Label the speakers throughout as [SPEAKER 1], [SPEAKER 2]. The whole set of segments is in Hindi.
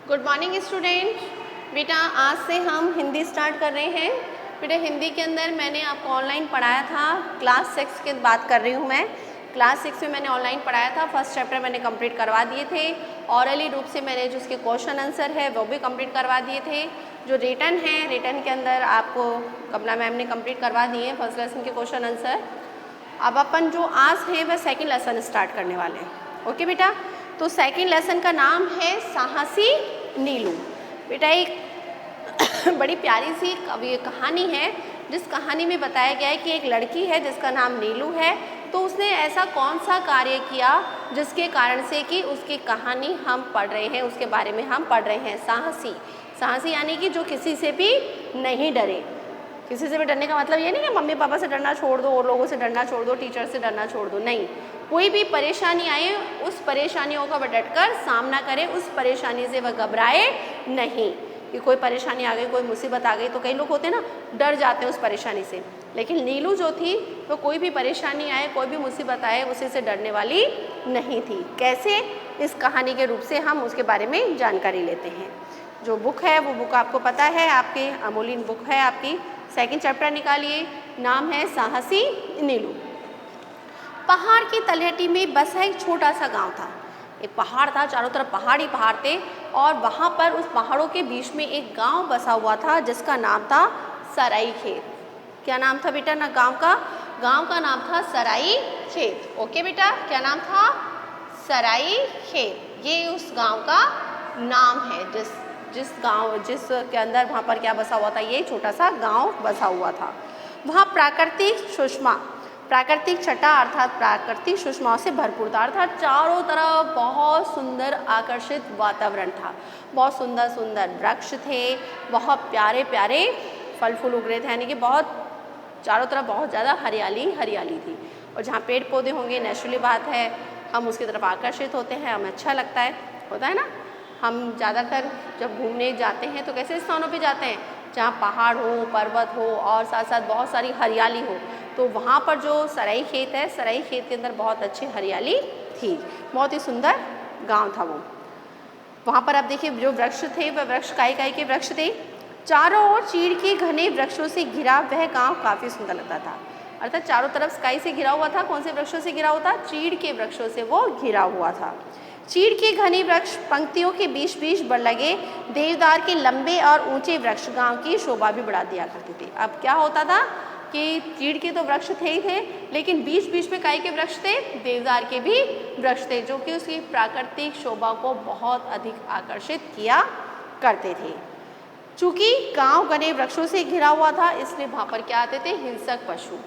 [SPEAKER 1] Good morning student. बेटा आज से हम हिंदी स्टार्ट कर रहे हैं। बेटा हिंदी के अंदर मैंने आपको ऑनलाइन पढ़ाया था, क्लास 6 की बात कर रही हूँ मैं। क्लास 6 में मैंने ऑनलाइन पढ़ाया था, फर्स्ट चैप्टर मैंने कंप्लीट करवा दिए थे। ऑरली रूप से मैंने जो उसके क्वेश्चन आंसर है वो भी कंप्लीट करवा दिए थे। जो रिटन है, रिटन के अंदर आपको कमला मैम ने कंप्लीट करवा दिए हैं फर्स्ट लेसन के क्वेश्चन आंसर। अब अपन जो आज है वह सेकेंड लेसन स्टार्ट करने वाले हैं। ओके बेटा, तो सेकेंड लेसन का नाम है साहसी नीलू। बेटा एक बड़ी प्यारी सी कहानी है, जिस कहानी में बताया गया है कि एक लड़की है जिसका नाम नीलू है। तो उसने ऐसा कौन सा कार्य किया जिसके कारण से कि उसकी कहानी हम पढ़ रहे हैं, उसके बारे में हम पढ़ रहे हैं। साहसी, साहसी यानी कि जो किसी से भी नहीं डरे। किसी से भी डरने का मतलब ये नहीं कि मम्मी पापा से डरना छोड़ दो और लोगों से डरना छोड़ दो, टीचर से डरना छोड़ दो, नहीं। कोई भी परेशानी आए उस परेशानियों का वह डटकर सामना करे, उस परेशानी से वह घबराए नहीं। कि कोई परेशानी आ गई, कोई मुसीबत आ गई तो कई लोग होते हैं ना, डर जाते हैं उस परेशानी से। लेकिन नीलू जो थी वो कोई भी परेशानी आए, कोई भी मुसीबत आए उसी से डरने वाली नहीं थी। कैसे, इस कहानी के रूप से हम उसके बारे में जानकारी लेते हैं। जो बुक है वो बुक आपको पता है, आपकी अमूल्य बुक है आपकी। सेकंड चैप्टर निकालिए, नाम है साहसी नीलू। पहाड़ की तलहटी में बसा एक छोटा सा गांव था। एक पहाड़ था, चारों तरफ पहाड़ ही पहाड़ थे और वहाँ पर उस पहाड़ों के बीच में एक गांव बसा हुआ था जिसका नाम था सराई खेत। क्या नाम था बेटा ना गांव का? गांव का नाम था सराई खेत। ओके बेटा, क्या नाम था? सराई खेत। ये उस गांव का नाम है, जिसके अंदर वहाँ पर क्या बसा हुआ था, ये छोटा सा गांव बसा हुआ था। वहाँ प्राकृतिक छटा अर्थात प्राकृतिक सुषमाओं से भरपूर था। अर्थात चारों तरफ बहुत सुंदर आकर्षित वातावरण था। बहुत सुंदर सुंदर वृक्ष थे, बहुत प्यारे प्यारे फल फूल उग रहे थे, यानी कि बहुत चारों तरफ बहुत ज़्यादा हरियाली हरियाली थी। और जहाँ पेड़ पौधे होंगे नेचुरली बात है हम उसकी तरफ आकर्षित होते हैं, हमें अच्छा लगता है, होता है ना। हम ज़्यादातर जब घूमने जाते हैं तो कैसे स्थानों पे जाते हैं जहाँ पहाड़ हो, पर्वत हो और साथ साथ बहुत सारी हरियाली हो। तो वहाँ पर जो सराई खेत है, सराई खेत के अंदर बहुत अच्छी हरियाली थी, बहुत ही सुंदर गांव था वो। वहाँ पर आप देखिए जो वृक्ष थे वह वृक्ष काय के वृक्ष थे। चारों ओर चीड़ के घने वृक्षों से घिरा वह गाँव काफ़ी सुंदर लगता था। अर्थात चारों तरफ स्काई से घिरा हुआ था। कौन से वृक्षों से घिरा हुआ था? चीड़ के वृक्षों से वो घिरा हुआ था। चीड़ के घने वृक्ष पंक्तियों के बीच बीच बढ़ लगे देवदार के लंबे और ऊंचे वृक्ष गांव की शोभा भी बढ़ा दिया करते थे। अब क्या होता था कि चीड़ के तो वृक्ष थे ही थे, लेकिन बीच बीच में काय के वृक्ष थे? देवदार के भी वृक्ष थे, जो कि उसकी प्राकृतिक शोभा को बहुत अधिक आकर्षित किया करते थे। चूंकि गांव घने वृक्षों से घिरा हुआ था इसलिए वहाँ पर क्या आते थे? हिंसक पशु।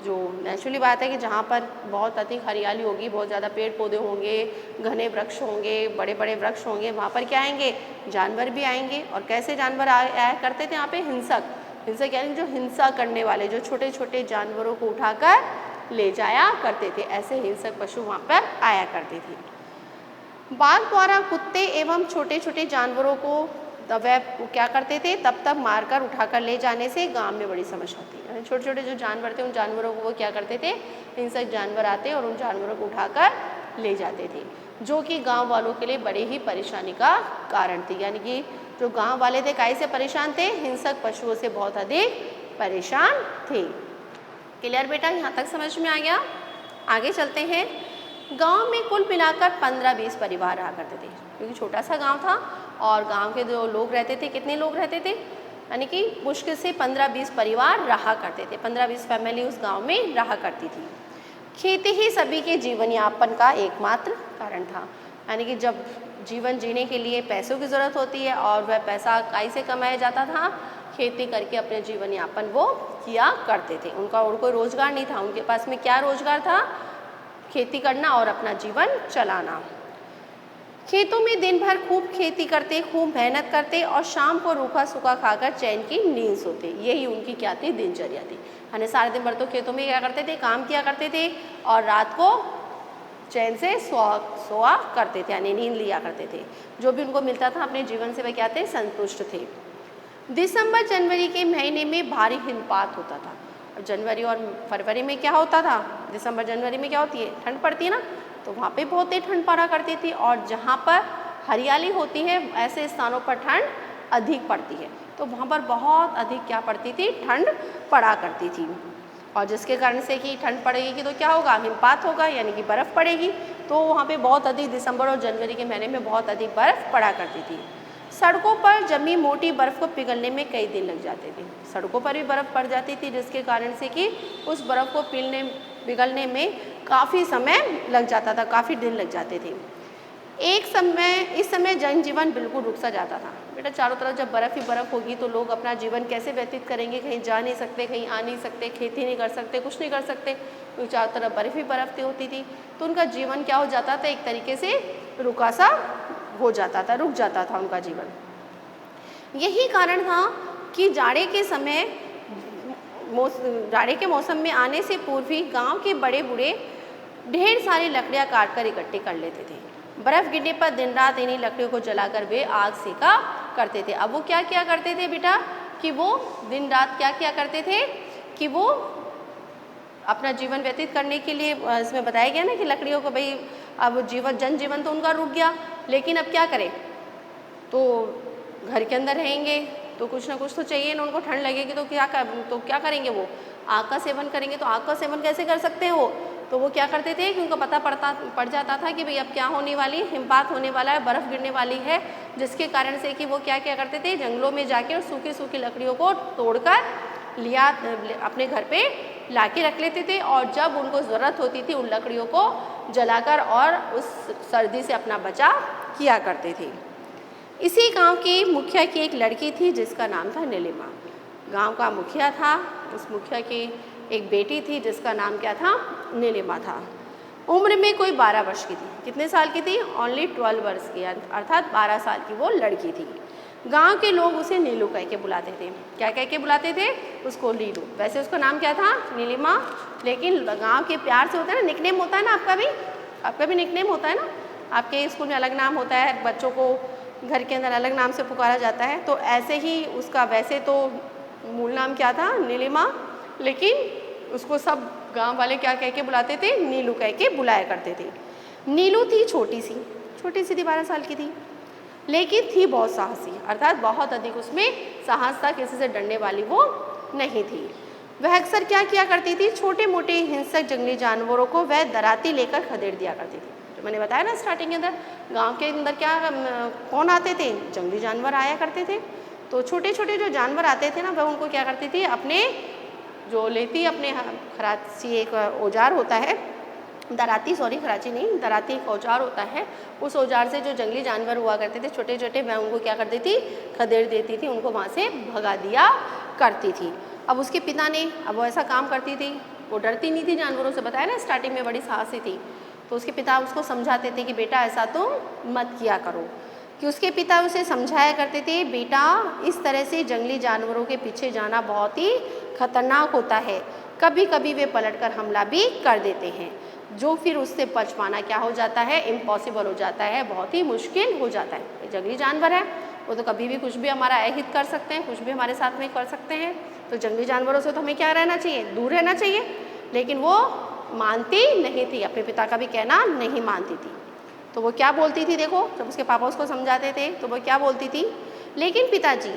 [SPEAKER 1] जो नेचुरली बात है कि जहाँ पर बहुत अधिक हरियाली होगी, बहुत ज़्यादा पेड़ पौधे होंगे, घने वृक्ष होंगे, बड़े बड़े वृक्ष होंगे, वहाँ पर क्या आएंगे? जानवर भी आएंगे। और कैसे जानवर आया करते थे यहाँ पे? हिंसक यानी जो हिंसा करने वाले, जो छोटे छोटे जानवरों को उठाकर ले जाया करते थे, ऐसे हिंसक पशु वहाँ पर आया करते थे। बाघ द्वारा कुत्ते एवं छोटे छोटे जानवरों को वह क्या करते थे? तब तक मारकर उठाकर ले जाने से गांव में बड़ी समस्या होती है। छोटे छोटे जो जानवर थे उन जानवरों को वो क्या करते थे? हिंसक जानवर आते और उन जानवरों को उठाकर ले जाते थे, जो कि गांव वालों के लिए बड़े ही परेशानी का कारण थी। यानी कि जो गांव वाले थे काहे से परेशान थे? हिंसक पशुओं से बहुत अधिक परेशान थे। क्लियर बेटा, यहाँ तक समझ में आ गया? आगे चलते हैं। गांव में कुल मिलाकर 15-20 परिवार रहा करते थे, क्योंकि छोटा सा गांव था और गांव के जो लोग रहते थे, कितने लोग रहते थे? यानी कि मुश्किल से 15-20 परिवार रहा करते थे, 15-20 फैमिली उस गांव में रहा करती थी। खेती ही सभी के जीवन यापन का एकमात्र कारण था। यानी कि जब जीवन जीने के लिए पैसों की ज़रूरत होती है और वह पैसा काहे से कमाया जाता था? खेती करके अपने जीवन यापन वो किया करते थे। उनका और कोई रोजगार नहीं था, उनके पास में क्या रोजगार था? खेती करना और अपना जीवन चलाना। खेतों में दिन भर खूब खेती करते, खूब मेहनत करते और शाम को रूखा सूखा खाकर चैन की नींद सोते। यही उनकी क्या थी? दिनचर्या थी। यानी सारे दिन भर तो खेतों में क्या करते थे? काम किया करते थे और रात को चैन से सोआ करते थे, यानी नींद लिया करते थे। जो भी उनको मिलता था अपने जीवन से वह क्या थे? संतुष्ट थे। दिसंबर जनवरी के महीने में भारी हिमपात होता था। और जनवरी और फरवरी में क्या होता था? दिसंबर जनवरी में क्या होती है? ठंड पड़ती है ना, तो वहाँ पे बहुत ही ठंड पड़ा करती थी। और जहाँ पर हरियाली होती है ऐसे स्थानों पर ठंड अधिक पड़ती है। तो वहाँ पर बहुत अधिक क्या पड़ती थी, ठंड पड़ा करती थी। और जिसके कारण से कि ठंड पड़ेगी तो क्या होगा, हिमपात होगा यानी कि बर्फ़ पड़ेगी। तो वहाँ पे बहुत अधिक दिसंबर और जनवरी के महीने में बहुत अधिक बर्फ़ पड़ा करती थी। सड़कों पर जमी मोटी बर्फ़ को पिघलने में कई दिन लग जाते थे। सड़कों पर भी बर्फ़ पड़ जाती थी जिसके कारण से कि उस बर्फ़ को पिघलने में काफ़ी समय लग जाता था, काफ़ी दिन लग जाते थे। इस समय जनजीवन बिल्कुल रुक सा जाता था। बेटा चारों तरफ जब बर्फ़ ही बर्फ़ होगी तो लोग अपना जीवन कैसे व्यतीत करेंगे, कहीं जा नहीं सकते, कहीं आ नहीं सकते, खेती नहीं कर सकते, कुछ नहीं कर सकते, क्योंकि चारों तरफ बर्फ़ ही बर्फ़ होती थी। तो उनका जीवन क्या हो जाता था, एक तरीके से रुका सा हो जाता था, रुक जाता था उनका जीवन। यही कारण था कि जाड़े के मौसम में आने से पूर्व ही गाँव के बड़े बूढ़े ढेर सारी लकड़ियाँ काट कर इकट्ठी कर लेते थे। बर्फ़ गिरने पर दिन रात इन्हीं लकड़ियों को जलाकर वे आग सेका करते थे। अब वो क्या किया करते थे बेटा, कि वो दिन रात क्या किया करते थे कि वो अपना जीवन व्यतीत करने के लिए, इसमें बताया गया ना कि लकड़ियों को भाई अब जनजीवन तो उनका रुक गया, लेकिन अब क्या करें, तो घर के अंदर रहेंगे तो कुछ ना कुछ तो चाहिए ना, उनको ठंड लगेगी तो क्या करेंगे, वो आग का सेवन करेंगे। तो आग का सेवन कैसे कर सकते हैं वो, तो वो क्या करते थे कि उनको पता पड़ जाता था कि भाई अब क्या होने वाली, हिमपात होने वाला है, बर्फ़ गिरने वाली है, जिसके कारण से कि वो क्या करते थे, जंगलों में जाके और सूखी सूखी लकड़ियों को तोड़कर अपने घर पे ला के रख लेते थे, और जब उनको ज़रूरत होती थी उन लकड़ियों को जलाकर और उस सर्दी से अपना बचाव किया करते थे। इसी गांव के मुखिया की एक लड़की थी जिसका नाम था नीलिमा। गांव का मुखिया था, उस मुखिया की एक बेटी थी जिसका नाम क्या था, नीलिमा था। उम्र में कोई 12 वर्ष की थी। कितने साल की थी, ओनली 12 वर्ष की, अर्थात 12 साल की वो लड़की थी। गांव के लोग उसे नीलू कह के बुलाते थे। क्या कह के बुलाते थे उसको, नीलू। वैसे उसका नाम क्या था, नीलिमा, लेकिन गांव के प्यार से होता है ना, निकनेम होता है ना, आपका भी निकनेम होता है ना, आपके स्कूल में अलग नाम होता है, बच्चों को घर के अंदर अलग नाम से पुकारा जाता है। तो ऐसे ही उसका वैसे तो मूल नाम क्या था, नीलिमा, लेकिन उसको सब गांव वाले क्या कह के बुलाते थे, नीलू कह के बुलाया करते थे। नीलू थी छोटी सी थी, 12 साल की थी, लेकिन थी बहुत साहसी, अर्थात बहुत अधिक उसमें साहस था, किसी से डरने वाली वो नहीं थी। वह अक्सर क्या किया करती थी, छोटे मोटे हिंसक जंगली जानवरों को वह दराती लेकर खदेड़ दिया करती थी। जो मैंने बताया ना स्टार्टिंग के अंदर, गांव के अंदर क्या कौन आते थे, जंगली जानवर आया करते थे। तो छोटे छोटे जो जानवर आते थे ना, वह उनको क्या करती थी, अपने जो लेती अपने खराची एक औजार होता है, दराती, सॉरी खराची नहीं, दराती एक औजार होता है, उस औजार से जो जंगली जानवर हुआ करते थे छोटे छोटे, वह उनको क्या कर देती, खदेड़ देती थी, उनको वहाँ से भगा दिया करती थी। अब उसके पिता ने, अब वो ऐसा काम करती थी, वो डरती नहीं थी जानवरों से, बताया ना स्टार्टिंग में, बड़ी साहसी थी। तो उसके पिता उसको समझाते थे कि बेटा ऐसा तुम मत किया करो, कि उसके पिता उसे समझाया करते थे, बेटा इस तरह से जंगली जानवरों के पीछे जाना बहुत ही खतरनाक होता है, कभी कभी वे पलटकर हमला भी कर देते हैं, जो फिर उससे बच पाना क्या हो जाता है, इम्पॉसिबल हो जाता है, बहुत ही मुश्किल हो जाता है। जंगली जानवर है, वो तो कभी भी कुछ भी हमारा अहित कर सकते हैं, कुछ भी हमारे साथ में कर सकते हैं। तो जंगली जानवरों से तो हमें क्या रहना चाहिए, दूर रहना चाहिए। लेकिन वो मानती नहीं थी, अपने पिता का भी कहना नहीं मानती थी। तो वो क्या बोलती थी, देखो जब उसके पापा उसको समझाते थे तो वो क्या बोलती थी, लेकिन पिताजी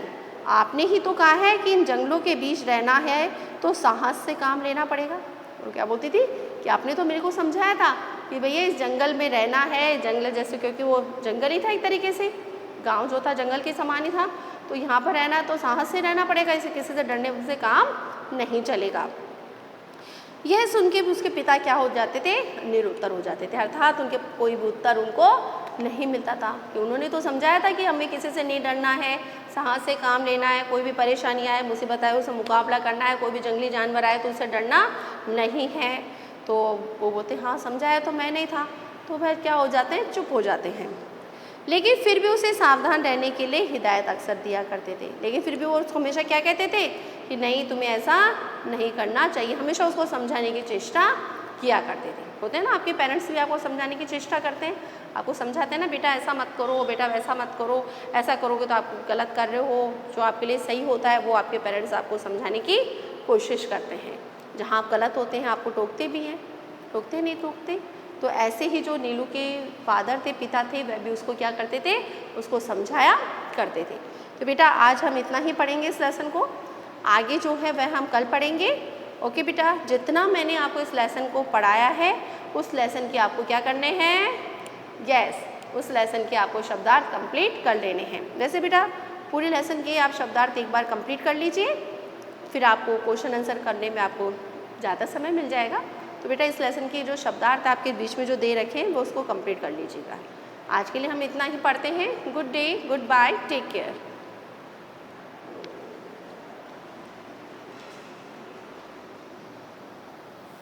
[SPEAKER 1] आपने ही तो कहा है कि इन जंगलों के बीच रहना है तो साहस से काम लेना पड़ेगा। वो क्या बोलती थी कि आपने तो मेरे को समझाया था कि भैया इस जंगल में रहना है, जंगल जैसे, क्योंकि वो जंगल ही था एक तरीके से, गांव जो था जंगल के समान ही था, तो यहाँ पर रहना तो साहस से रहना पड़ेगा, इसे किसी से डरने से काम नहीं चलेगा। यह सुन के उसके पिता क्या हो जाते थे, निरुत्तर हो जाते थे, अर्थात उनके कोई भी उत्तर उनको नहीं मिलता था, कि उन्होंने तो समझाया था कि हमें किसी से नहीं डरना है, साहस से काम लेना है, कोई भी परेशानी आए, मुसीबत आए, उससे मुकाबला करना है, कोई भी जंगली जानवर आए तो उससे डरना नहीं है। तो वो बोलते हाँ समझाया तो मैं नहीं था, तो वह क्या हो जाते हैं, चुप हो जाते हैं। लेकिन फिर भी उसे सावधान रहने के लिए हिदायत अक्सर दिया करते थे, लेकिन फिर भी वो उसको हमेशा क्या कहते थे कि नहीं तुम्हें ऐसा नहीं करना चाहिए, हमेशा उसको समझाने की चेष्टा किया करते थे। होते हैं ना आपके पेरेंट्स भी आपको समझाने की चेष्टा करते हैं, आपको समझाते हैं ना, बेटा ऐसा मत करो, बेटा वैसा मत करो, ऐसा करोगे तो आप गलत कर रहे हो, जो आपके लिए सही होता है वो आपके पेरेंट्स आपको समझाने की कोशिश करते हैं। जहाँ आप गलत होते हैं आपको टोकते भी हैं, टोकते नहीं टोकते, तो ऐसे ही जो नीलू के फादर थे, पिता थे, वह भी उसको क्या करते थे, उसको समझाया करते थे। तो बेटा आज हम इतना ही पढ़ेंगे इस लेसन को, आगे जो है वह हम कल पढ़ेंगे। ओके बेटा, जितना मैंने आपको इस लेसन को पढ़ाया है उस लेसन के आपको क्या करने हैं, यस, उस लेसन के आपको शब्दार्थ कंप्लीट कर लेने हैं। वैसे बेटा पूरे लेसन के आप शब्दार्थ एक बार कंप्लीट कर लीजिए, फिर आपको क्वेश्चन आंसर करने में आपको ज़्यादा समय मिल जाएगा। तो बेटा इस लेसन के जो शब्दार्थ आपके बीच में जो दे रखे हैं वो उसको कंप्लीट कर लीजिएगा। आज के लिए हम इतना ही पढ़ते हैं। Good day, goodbye, take care.